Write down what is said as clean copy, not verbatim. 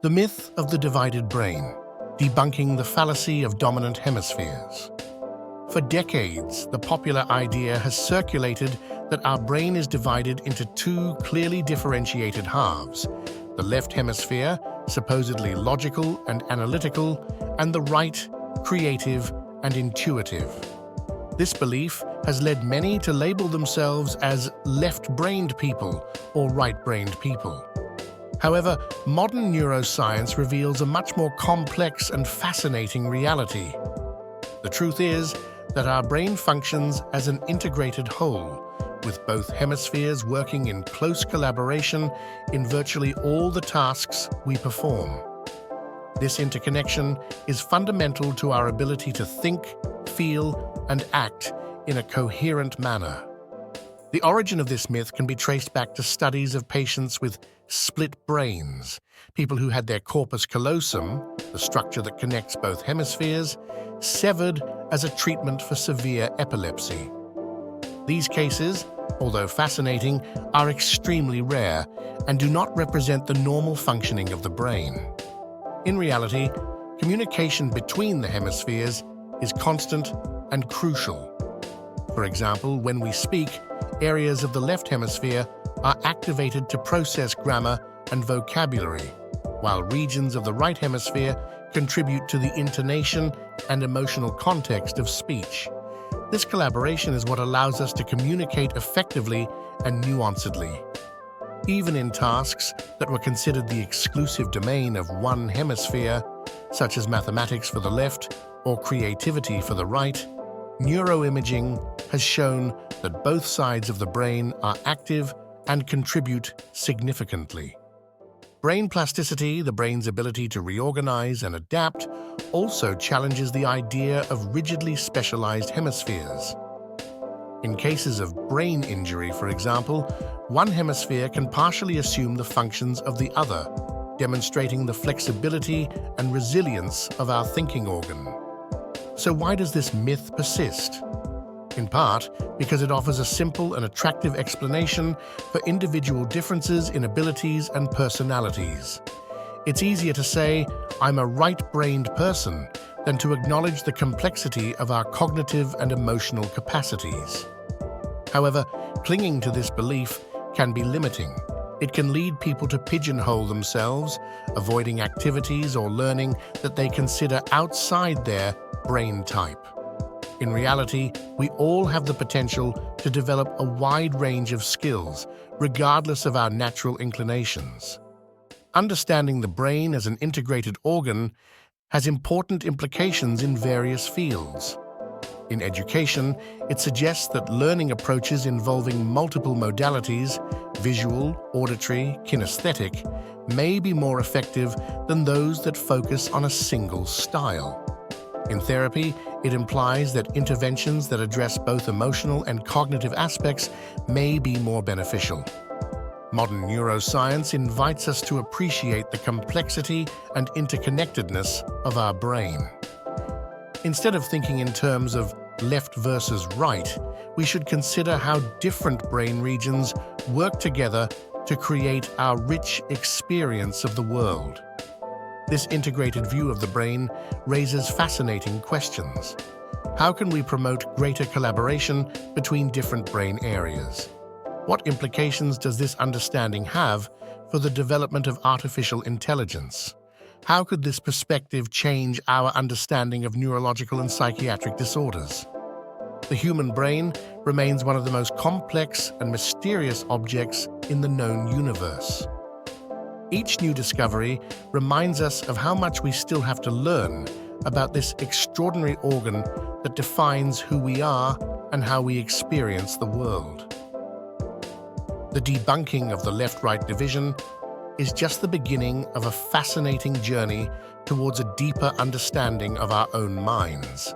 The myth of the divided brain, debunking the fallacy of dominant hemispheres. For decades, the popular idea has circulated that our brain is divided into two clearly differentiated halves: the left hemisphere, supposedly logical and analytical, and the right, creative and intuitive. This belief has led many to label themselves as left-brained people or right-brained people. However, modern neuroscience reveals a much more complex and fascinating reality. The truth is that our brain functions as an integrated whole, with both hemispheres working in close collaboration in virtually all the tasks we perform. This interconnection is fundamental to our ability to think, feel, and act in a coherent manner. The origin of this myth can be traced back to studies of patients with split brains, people who had their corpus callosum, the structure that connects both hemispheres, severed as a treatment for severe epilepsy. These cases, although fascinating, are extremely rare and do not represent the normal functioning of the brain. In reality, communication between the hemispheres is constant and crucial. For example, when we speak, areas of the left hemisphere are activated to process grammar and vocabulary, while regions of the right hemisphere contribute to the intonation and emotional context of speech. This collaboration is what allows us to communicate effectively and nuancedly. Even in tasks that were considered the exclusive domain of one hemisphere, such as mathematics for the left or creativity for the right, neuroimaging has shown that both sides of the brain are active and contribute significantly. Brain plasticity, the brain's ability to reorganize and adapt, also challenges the idea of rigidly specialized hemispheres. In cases of brain injury, for example, one hemisphere can partially assume the functions of the other, demonstrating the flexibility and resilience of our thinking organ. So why does this myth persist? In part, because it offers a simple and attractive explanation for individual differences in abilities and personalities. It's easier to say, "I'm a right-brained person," than to acknowledge the complexity of our cognitive and emotional capacities. However, clinging to this belief can be limiting. It can lead people to pigeonhole themselves, avoiding activities or learning that they consider outside their brain type. In reality, we all have the potential to develop a wide range of skills, regardless of our natural inclinations. Understanding the brain as an integrated organ has important implications in various fields. In education, it suggests that learning approaches involving multiple modalities, visual, auditory, kinesthetic, may be more effective than those that focus on a single style. In therapy, it implies that interventions that address both emotional and cognitive aspects may be more beneficial. Modern neuroscience invites us to appreciate the complexity and interconnectedness of our brain. Instead of thinking in terms of left versus right, we should consider how different brain regions work together to create our rich experience of the world. This integrated view of the brain raises fascinating questions. How can we promote greater collaboration between different brain areas? What implications does this understanding have for the development of artificial intelligence? How could this perspective change our understanding of neurological and psychiatric disorders? The human brain remains one of the most complex and mysterious objects in the known universe. Each new discovery reminds us of how much we still have to learn about this extraordinary organ that defines who we are and how we experience the world. The debunking of the left-right division is just the beginning of a fascinating journey towards a deeper understanding of our own minds.